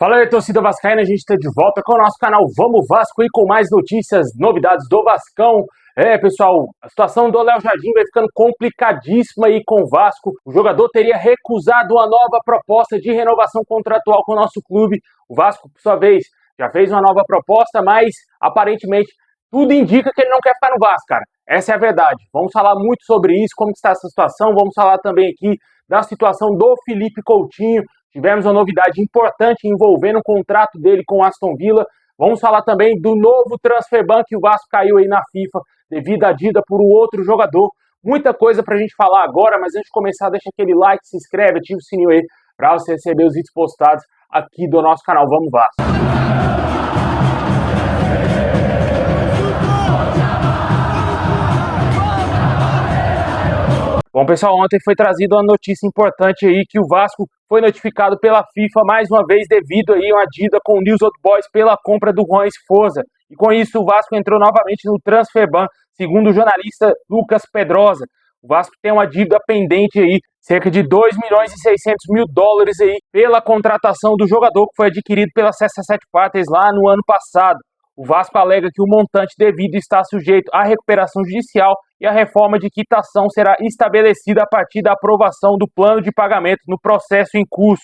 Fala aí, torcida vascaína, a gente está de volta com o nosso canal Vamos Vasco e com mais notícias, novidades do Vascão. Pessoal, a situação do Léo Jardim vai ficando complicadíssima aí com o Vasco. O jogador teria recusado uma nova proposta de renovação contratual com o nosso clube. O Vasco, por sua vez, já fez uma nova proposta, mas aparentemente tudo indica que ele não quer ficar no Vasco, cara. Essa é a verdade. Vamos falar muito sobre isso, como está essa situação. Vamos falar também aqui da situação do Felipe Coutinho. Tivemos uma novidade importante envolvendo o contrato dele com o Aston Villa. Vamos falar também do novo transfer ban que o Vasco caiu aí na FIFA devido à dívida por um outro jogador. Muita coisa pra gente falar agora, mas antes de começar, deixa aquele like, se inscreve, ativa o sininho aí pra você receber os vídeos postados aqui do nosso canal Vamos Vasco. Bom, pessoal, ontem foi trazida uma notícia importante aí que o Vasco foi notificado pela FIFA mais uma vez devido aí a uma dívida com o News Old Boys pela compra do Juan Esforza. E com isso o Vasco entrou novamente no transfer ban, segundo o jornalista Lucas Pedrosa. O Vasco tem uma dívida pendente aí, cerca de 2 milhões e 600 mil dólares aí pela contratação do jogador que foi adquirido pela CSA7 Partners lá no ano passado. O Vasco alega que o montante devido está sujeito à recuperação judicial e a reforma de quitação será estabelecida a partir da aprovação do plano de pagamento no processo em curso.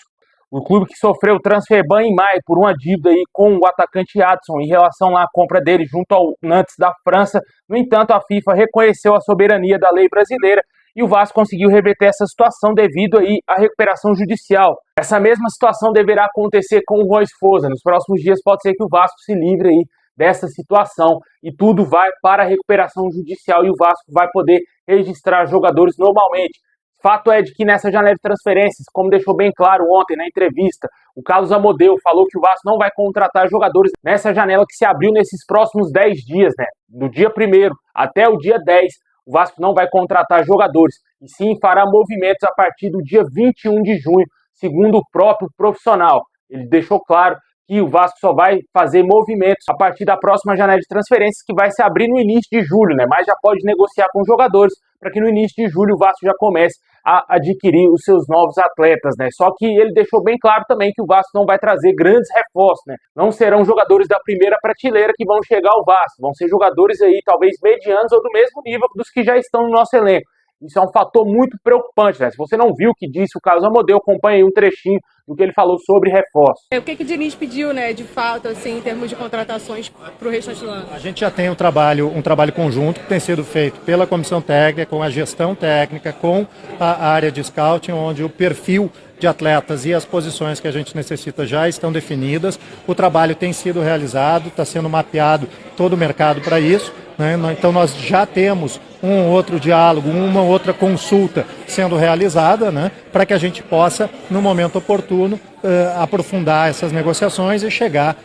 O clube que sofreu transfer ban em maio por uma dívida aí com o atacante Adson em relação à compra dele junto ao Nantes da França. No entanto, a FIFA reconheceu a soberania da lei brasileira e o Vasco conseguiu reverter essa situação devido aí à recuperação judicial. Essa mesma situação deverá acontecer com o Juan Esforza. Nos próximos dias pode ser que o Vasco se livre aí dessa situação e tudo vai para a recuperação judicial e o Vasco vai poder registrar jogadores normalmente. Fato é de que nessa janela de transferências, como deixou bem claro ontem na entrevista, o Carlos Amodeu falou que o Vasco não vai contratar jogadores nessa janela que se abriu nesses próximos 10 dias, né? Do dia 1º até o dia 10, o Vasco não vai contratar jogadores, e sim fará movimentos a partir do dia 21 de junho, segundo o próprio profissional. Ele deixou claro que o Vasco só vai fazer movimentos a partir da próxima janela de transferências, que vai se abrir no início de julho, né? Mas já pode negociar com os jogadores para que no início de julho o Vasco já comece a adquirir os seus novos atletas, né? Só que ele deixou bem claro também que o Vasco não vai trazer grandes reforços, né? Não serão jogadores da primeira prateleira que vão chegar ao Vasco, vão ser jogadores aí talvez medianos ou do mesmo nível dos que já estão no nosso elenco. Isso é um fator muito preocupante, né? Se você não viu o que disse o Carlos Amodeu, acompanhe aí um trechinho do que ele falou sobre reforços. O que o Diniz pediu, né, de fato, assim, em termos de contratações para o restante do ano? A gente já tem um trabalho conjunto que tem sido feito pela comissão técnica, com a gestão técnica, com a área de scouting, onde o perfil de atletas e as posições que a gente necessita já estão definidas. O trabalho tem sido realizado, está sendo mapeado todo o mercado para isso, né? Então nós já temos um outro diálogo, uma outra consulta sendo realizada, né? Para que a gente possa, no momento oportuno, aprofundar essas negociações e chegar,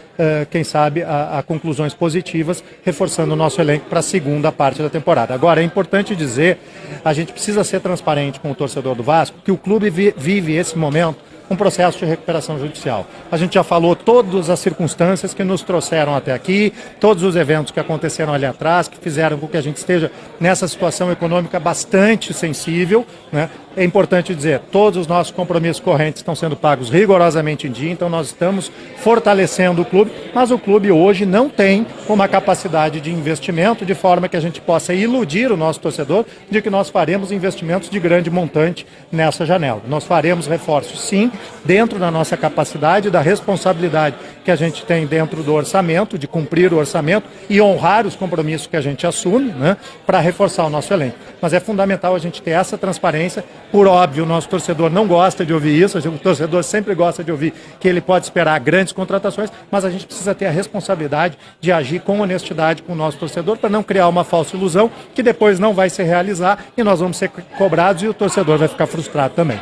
quem sabe, a conclusões positivas, reforçando o nosso elenco para a segunda parte da temporada. Agora, é importante dizer, a gente precisa ser transparente com o torcedor do Vasco, que o clube vive esse momento um processo de recuperação judicial. A gente já falou todas as circunstâncias que nos trouxeram até aqui, todos os eventos que aconteceram ali atrás, que fizeram com que a gente esteja nessa situação econômica bastante sensível, né? É importante dizer, todos os nossos compromissos correntes estão sendo pagos rigorosamente em dia, então nós estamos fortalecendo o clube, mas o clube hoje não tem uma capacidade de investimento de forma que a gente possa iludir o nosso torcedor de que nós faremos investimentos de grande montante nessa janela. Nós faremos reforços, sim, dentro da nossa capacidade, da responsabilidade que a gente tem dentro do orçamento, de cumprir o orçamento e honrar os compromissos que a gente assume, né, para reforçar o nosso elenco. Mas é fundamental a gente ter essa transparência. Por óbvio, o nosso torcedor não gosta de ouvir isso, o torcedor sempre gosta de ouvir que ele pode esperar grandes contratações, mas a gente precisa ter a responsabilidade de agir com honestidade com o nosso torcedor para não criar uma falsa ilusão que depois não vai se realizar e nós vamos ser cobrados e o torcedor vai ficar frustrado também.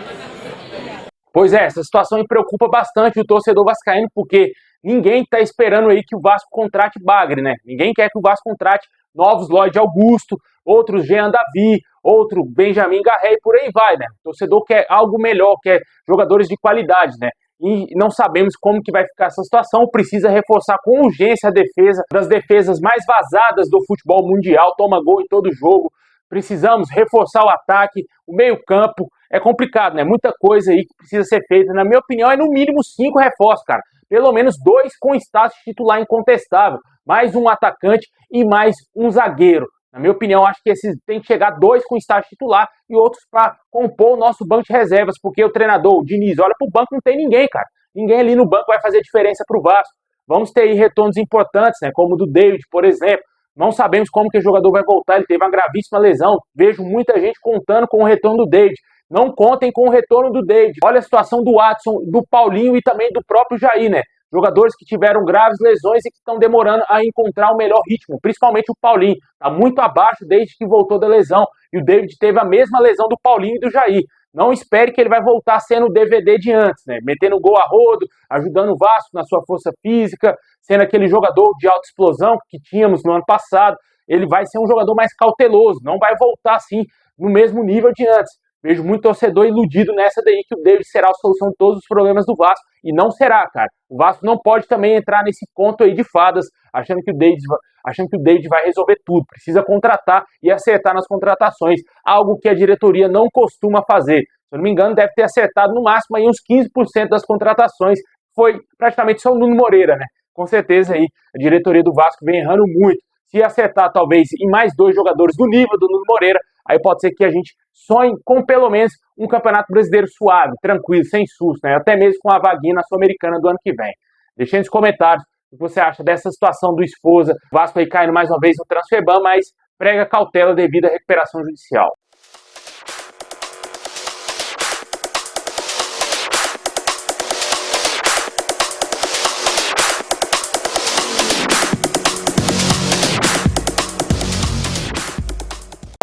Pois é, essa situação me preocupa bastante o torcedor vascaíno, porque ninguém está esperando aí que o Vasco contrate bagre, né? Ninguém quer que o Vasco contrate novos Lloyd Augusto, outros Jean Davi, outro Benjamin Garré e por aí vai, né? O torcedor quer algo melhor, quer jogadores de qualidade, né? E não sabemos como que vai ficar essa situação, precisa reforçar com urgência a defesa, das defesas mais vazadas do futebol mundial, toma gol em todo jogo. Precisamos reforçar o ataque, o meio-campo, é complicado, né? Muita coisa aí que precisa ser feita. Na minha opinião, é no mínimo 5 reforços, cara. Pelo menos 2 com status titular incontestável, mais um atacante e mais um zagueiro. Na minha opinião, acho que esses tem que chegar 2 com status titular e outros para compor o nosso banco de reservas, porque o treinador, o Diniz, olha pro banco, não tem ninguém, cara. Ninguém ali no banco vai fazer diferença pro Vasco. Vamos ter aí retornos importantes, né? Como o do David, por exemplo. Não sabemos como que o jogador vai voltar, ele teve uma gravíssima lesão. Vejo muita gente contando com o retorno do David. Não contem com o retorno do David. Olha a situação do Watson, do Paulinho e também do próprio Jair, né? Jogadores que tiveram graves lesões e que estão demorando a encontrar o melhor ritmo, principalmente o Paulinho. Está muito abaixo desde que voltou da lesão. E o David teve a mesma lesão do Paulinho e do Jair. Não espere que ele vai voltar sendo o DVD de antes, né? Metendo gol a rodo, ajudando o Vasco na sua força física, sendo aquele jogador de alta explosão que tínhamos no ano passado. Ele vai ser um jogador mais cauteloso, não vai voltar assim no mesmo nível de antes. Vejo muito torcedor iludido nessa daí que o David será a solução de todos os problemas do Vasco. E não será, cara. O Vasco não pode também entrar nesse conto aí de fadas, achando que o David vai resolver tudo. Precisa contratar e acertar nas contratações. Algo que a diretoria não costuma fazer. Se eu não me engano, deve ter acertado no máximo aí uns 15% das contratações. Foi praticamente só o Nuno Moreira, né? Com certeza aí a diretoria do Vasco vem errando muito. Se acertar talvez em mais 2 jogadores do nível do Nuno Moreira, aí pode ser que a gente sonhe com pelo menos um campeonato brasileiro suave, tranquilo, sem susto, né? Até mesmo com a vaguinha na Sul-Americana do ano que vem. Deixe nos comentários o que você acha dessa situação do Esposa. O Vasco aí caindo mais uma vez no Transferban, mas prega cautela devido à recuperação judicial.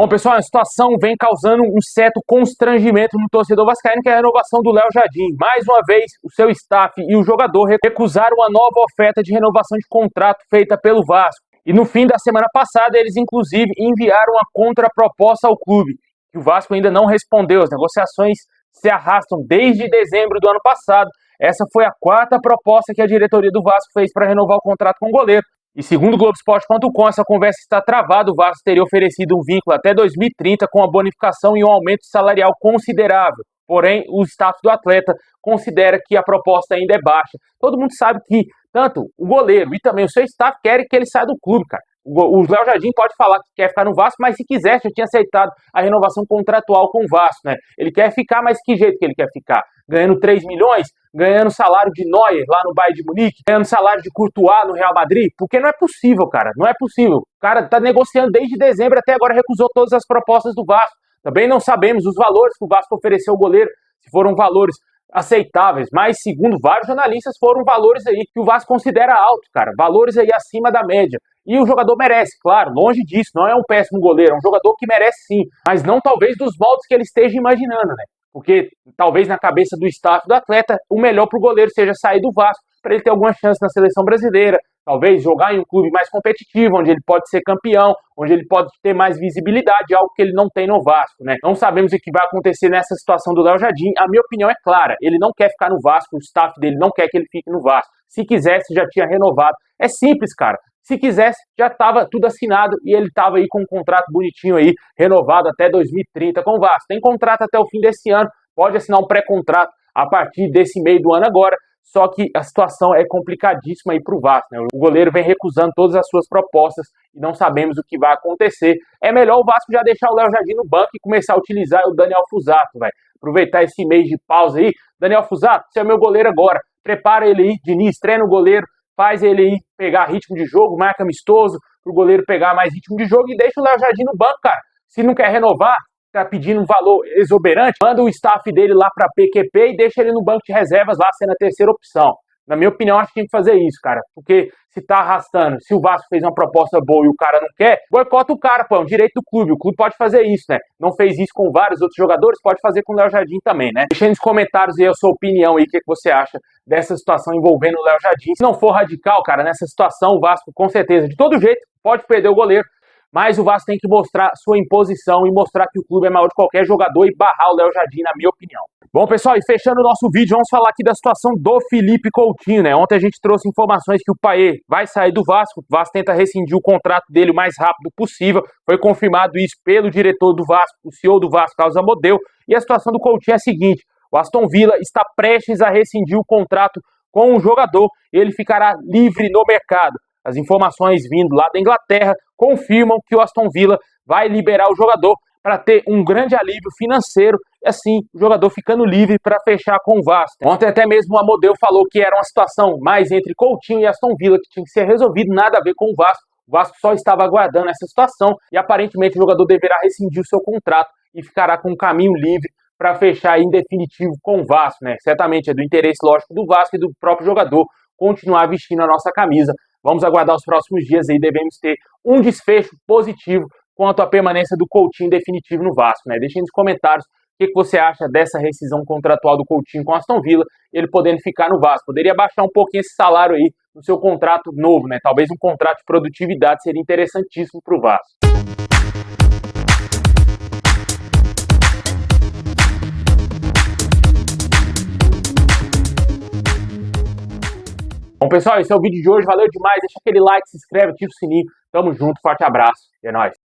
Bom, pessoal, a situação vem causando um certo constrangimento no torcedor vascaíno, que é a renovação do Léo Jardim. Mais uma vez, o seu staff e o jogador recusaram uma nova oferta de renovação de contrato feita pelo Vasco. E no fim da semana passada, eles inclusive enviaram uma contraproposta ao clube, que o Vasco ainda não respondeu. As negociações se arrastam desde dezembro do ano passado. Essa foi a 4ª proposta que a diretoria do Vasco fez para renovar o contrato com o goleiro. E segundo o Globoesporte.com, essa conversa está travada. O Vasco teria oferecido um vínculo até 2030 com a bonificação e um aumento salarial considerável. Porém, o staff do atleta considera que a proposta ainda é baixa. Todo mundo sabe que tanto o goleiro e também o seu staff querem que ele saia do clube, cara. O Léo Jardim pode falar que quer ficar no Vasco, mas se quisesse, já tinha aceitado a renovação contratual com o Vasco, né? Ele quer ficar, mas que jeito que ele quer ficar? Ganhando 3 milhões? Ganhando salário de Neuer lá no Bayern de Munique? Ganhando salário de Courtois no Real Madrid? Porque não é possível, cara. Não é possível. O cara tá negociando desde dezembro, até agora recusou todas as propostas do Vasco. Também não sabemos os valores que o Vasco ofereceu ao goleiro, se foram valores aceitáveis, mas segundo vários jornalistas foram valores aí que o Vasco considera alto, cara, valores aí acima da média. E o jogador merece, claro, longe disso, não é um péssimo goleiro, é um jogador que merece sim, mas não talvez dos moldes que ele esteja imaginando, né? Porque talvez na cabeça do staff do atleta, o melhor pro goleiro seja sair do Vasco para ele ter alguma chance na seleção brasileira, talvez jogar em um clube mais competitivo, onde ele pode ser campeão, onde ele pode ter mais visibilidade, algo que ele não tem no Vasco, né? Não sabemos o que vai acontecer nessa situação do Léo Jardim. A minha opinião é clara, ele não quer ficar no Vasco, o staff dele não quer que ele fique no Vasco. Se quisesse, já tinha renovado. É simples, cara. Se quisesse, já estava tudo assinado e ele estava aí com um contrato bonitinho aí, renovado até 2030 com o Vasco. Tem contrato até o fim desse ano, pode assinar um pré-contrato a partir desse meio do ano agora. Só que a situação é complicadíssima aí para o Vasco, né? O goleiro vem recusando todas as suas propostas e não sabemos o que vai acontecer. É melhor o Vasco já deixar o Léo Jardim no banco e começar a utilizar o Daniel Fusato, velho. Aproveitar esse mês de pausa aí. Daniel Fusato, você é meu goleiro agora. Prepara ele aí, Diniz, treina o goleiro, faz ele aí pegar ritmo de jogo, marca amistoso, para o goleiro pegar mais ritmo de jogo e deixa o Léo Jardim no banco, cara. Se não quer renovar, tá pedindo um valor exuberante, manda o staff dele lá para PQP e deixa ele no banco de reservas lá sendo a 3ª opção. Na minha opinião, acho que tem que fazer isso, cara, porque se tá arrastando, se o Vasco fez uma proposta boa e o cara não quer, boicota o cara, pô, é um direito do clube, o clube pode fazer isso, né? Não fez isso com vários outros jogadores, pode fazer com o Léo Jardim também, né? Deixa aí nos comentários aí a sua opinião aí, o que você acha dessa situação envolvendo o Léo Jardim. Se não for radical, cara, nessa situação o Vasco, com certeza, de todo jeito, pode perder o goleiro. mas o Vasco tem que mostrar sua imposição e mostrar que o clube é maior de qualquer jogador e barrar o Léo Jardim, na minha opinião. Bom, pessoal, e fechando o nosso vídeo, vamos falar aqui da situação do Felipe Coutinho, né? Ontem a gente trouxe informações que o Payet vai sair do Vasco, o Vasco tenta rescindir o contrato dele o mais rápido possível, foi confirmado isso pelo diretor do Vasco, o CEO do Vasco, Carlos Amodeu, e a situação do Coutinho é a seguinte: o Aston Villa está prestes a rescindir o contrato com o jogador e ele ficará livre no mercado. As informações vindo lá da Inglaterra confirmam que o Aston Villa vai liberar o jogador para ter um grande alívio financeiro e assim o jogador ficando livre para fechar com o Vasco. Ontem até mesmo o Amodeu falou que era uma situação mais entre Coutinho e Aston Villa que tinha que ser resolvido, nada a ver com o Vasco. O Vasco só estava aguardando essa situação e aparentemente o jogador deverá rescindir o seu contrato e ficará com um caminho livre para fechar em definitivo com o Vasco, né? Certamente é do interesse, lógico, do Vasco e do próprio jogador continuar vestindo a nossa camisa. Vamos aguardar os próximos dias aí, devemos ter um desfecho positivo quanto à permanência do Coutinho definitivo no Vasco, né? Deixem nos comentários o que você acha dessa rescisão contratual do Coutinho com Aston Villa, ele podendo ficar no Vasco. Poderia baixar um pouquinho esse salário aí no seu contrato novo, né? Talvez um contrato de produtividade seria interessantíssimo para o Vasco. Bom, pessoal, esse é o vídeo de hoje. Valeu demais. Deixa aquele like, se inscreve, ativa o sininho. Tamo junto, forte abraço. É nóis.